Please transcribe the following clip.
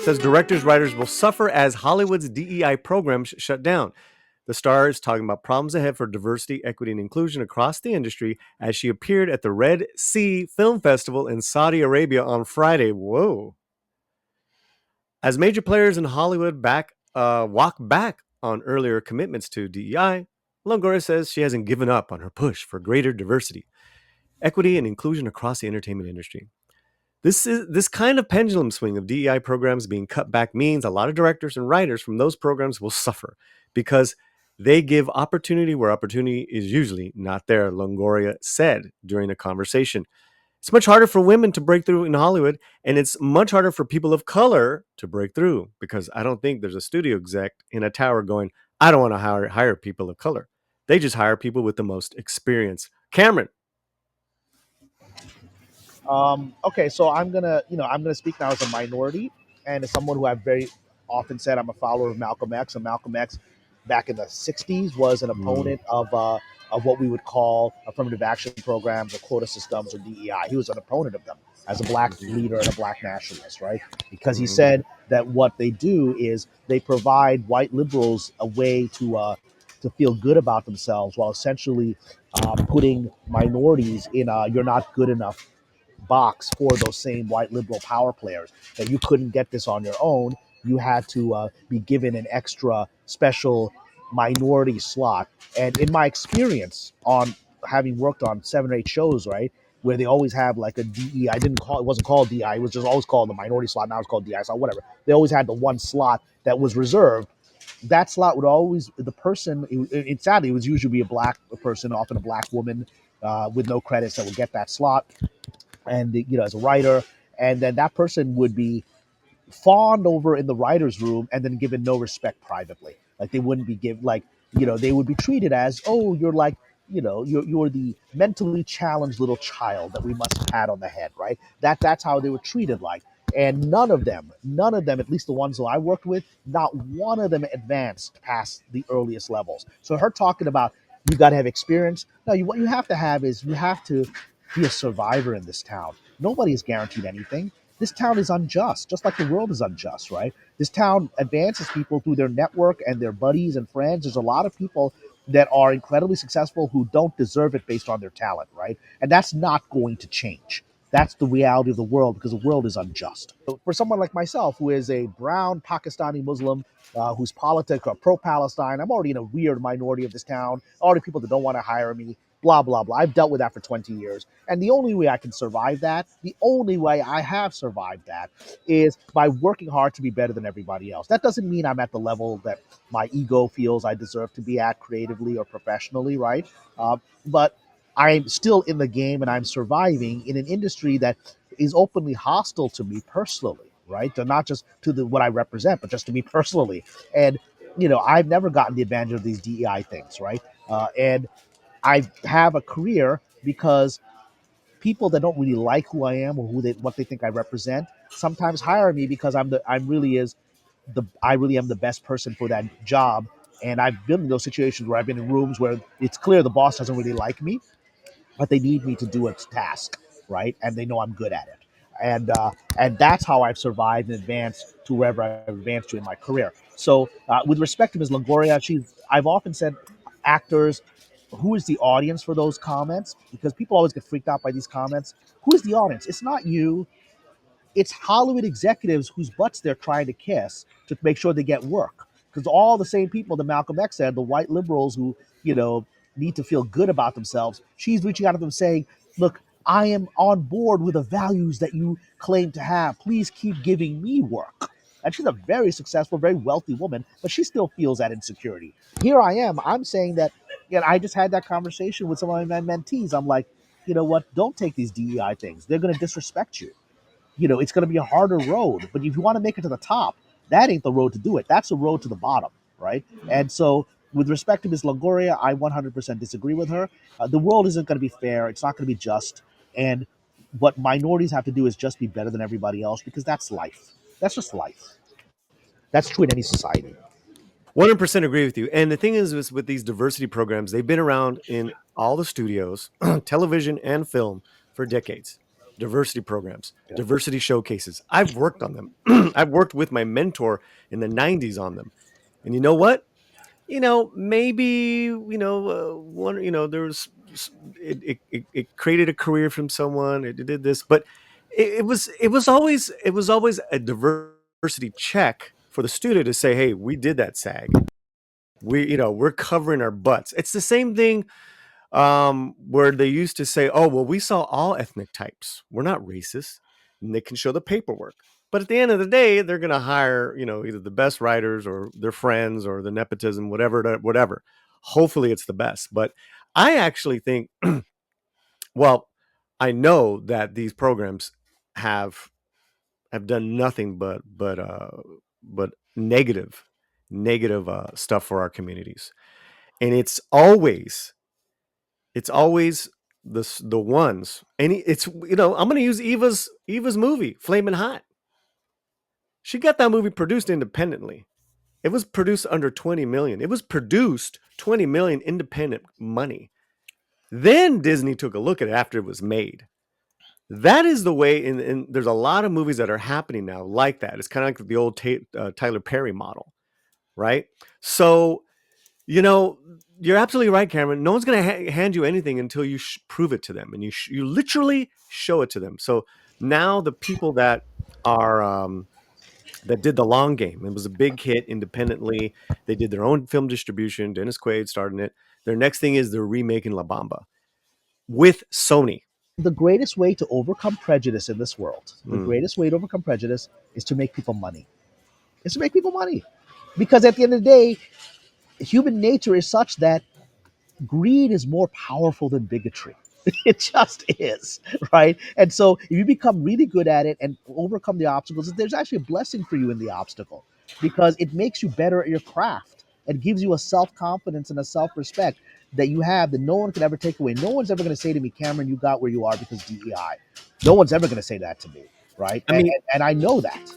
says directors, writers will suffer as Hollywood's DEI programs shut down. The star is talking about problems ahead for diversity, equity, and inclusion across the industry as she appeared at the Red Sea Film Festival in Saudi Arabia on Friday. Whoa. As major players in Hollywood walk back on earlier commitments to DEI, Longoria says she hasn't given up on her push for greater diversity, equity, and inclusion across the entertainment industry. This kind of pendulum swing of DEI programs being cut back means a lot of directors and writers from those programs will suffer because they give opportunity where opportunity is usually not there, Longoria said during a conversation. It's much harder for women to break through in Hollywood, and it's much harder for people of color to break through because I don't think there's a studio exec in a tower going, I don't want to hire people of color. They just hire people with the most experience. Cameron. Okay, so I'm gonna speak now as a minority and as someone who I've very often said I'm a follower of Malcolm X. And Malcolm X, back in the '60s, was an Mm, opponent of what we would call affirmative action programs or quota systems or DEI. He was an opponent of them as a black mhm, leader and a black nationalist, right? Because he mhm, said that what they do is they provide white liberals a way to feel good about themselves while essentially putting minorities in a "you're not good enough" box for those same white liberal power players, that you couldn't get this on your own. You had to be given an extra special minority slot. And in my experience on having worked on 7 or 8 shows, right, where they always have like a DE, I didn't call it, wasn't called DI, it was just always called the minority slot. Now it's called DI, so whatever. They always had the one slot that was reserved. That slot would always, the person, it sadly, it was usually a black person, often a black woman with no credits, that would get that slot. And as a writer, and then that person would be fawned over in the writers room and then given no respect privately. Like they wouldn't be given, like, they would be treated as, oh, you're like, you're the mentally challenged little child that we must pat on the head, right? That's how they were treated. Like, and none of them, at least the ones that I worked with, not one of them advanced past the earliest levels. So her talking about you got to have experience. No, what you have to have is you have to be a survivor in this town. Nobody is guaranteed anything. This town is unjust, just like the world is unjust, right? This town advances people through their network and their buddies and friends. There's a lot of people that are incredibly successful who don't deserve it based on their talent, right? And that's not going to change. That's the reality of the world because the world is unjust. So for someone like myself, who is a brown Pakistani Muslim, whose politics are pro-Palestine, I'm already in a weird minority of this town. Already people that don't want to hire me, blah blah blah. I've dealt with that for 20 years, and the only way I can survive that, the only way I have survived that, is by working hard to be better than everybody else. That doesn't mean I'm at the level that my ego feels I deserve to be at creatively or professionally, right? But I'm still in the game and I'm surviving in an industry that is openly hostile to me personally, right? So not just to what I represent, but just to me personally. And I've never gotten the advantage of these DEI things, right? And I have a career because people that don't really like who I am or what they think I represent sometimes hire me because I really am the best person for that job. And I've been in those situations where I've been in rooms where it's clear the boss doesn't really like me, but they need me to do a task, right? And they know I'm good at it. And that's how I've survived and advanced to wherever I've advanced to in my career. So, with respect to Ms. Longoria, I've often said, actors, who is the audience for those comments? Because people always get freaked out by these comments. Who is the audience? It's not you. It's Hollywood executives whose butts they're trying to kiss to make sure they get work. Because all the same people that Malcolm X said, the white liberals who, you know, need to feel good about themselves, she's reaching out to them saying, look, I am on board with the values that you claim to have. Please keep giving me work. And she's a very successful, very wealthy woman, but she still feels that insecurity. Here I am. I'm saying that, I just had that conversation with some of my mentees. I'm like, you know what? Don't take these DEI things. They're going to disrespect you. It's going to be a harder road. But if you want to make it to the top, that ain't the road to do it. That's the road to the bottom, right? And so, with respect to Ms. Longoria, I 100% disagree with her. The world isn't going to be fair. It's not going to be just. And what minorities have to do is just be better than everybody else because that's life. That's just life. That's true in any society. 100% agree with you. And the thing is with these diversity programs, they've been around in all the studios, television and film for decades. diversity programs, Yeah. diversity showcases. I've worked on them. I've worked with my mentor in the 90s on them. And you know what? Maybe, one, there was, it created a career from someone. It did this, but it was always a diversity check for the student to say, hey, we did that SAG. We're covering our butts. It's the same thing where they used to say, oh, well, we saw all ethnic types. We're not racist. And they can show the paperwork. But at the end of the day, they're going to hire, either the best writers or their friends or the nepotism, whatever. Hopefully it's the best. But I actually think, well, I know that these programs have done nothing but negative stuff for our communities. And it's always the ones, and it's, I'm going to use Eva's movie Flamin' Hot. She got that movie produced independently. It was produced under 20 million. It was produced 20 million independent money. Then Disney took a look at it after it was made. That is the way, and there's a lot of movies that are happening now like that. It's kind of like the old Tyler Perry model, right? So, you know, you're absolutely right, Cameron. No one's going to hand you anything until you prove it to them, and you literally show it to them. So now the people that are that did The Long Game, it was a big hit independently. They did their own film distribution. Dennis Quaid starred in it. Their next thing is they're remaking La Bamba with Sony. The greatest way to overcome prejudice in this world, the Mm. greatest way to overcome prejudice is to make people money. Is to make people money. Because at the end of the day, human nature is such that greed is more powerful than bigotry. It just is, right? And so if you become really good at it and overcome the obstacles, there's actually a blessing for you in the obstacle because it makes you better at your craft. It gives you a self-confidence and a self-respect that you have that no one could ever take away. No one's ever going to say to me, Cameron, you got where you are because DEI. No one's ever going to say that to me, right? I And, mean, and, and I know that.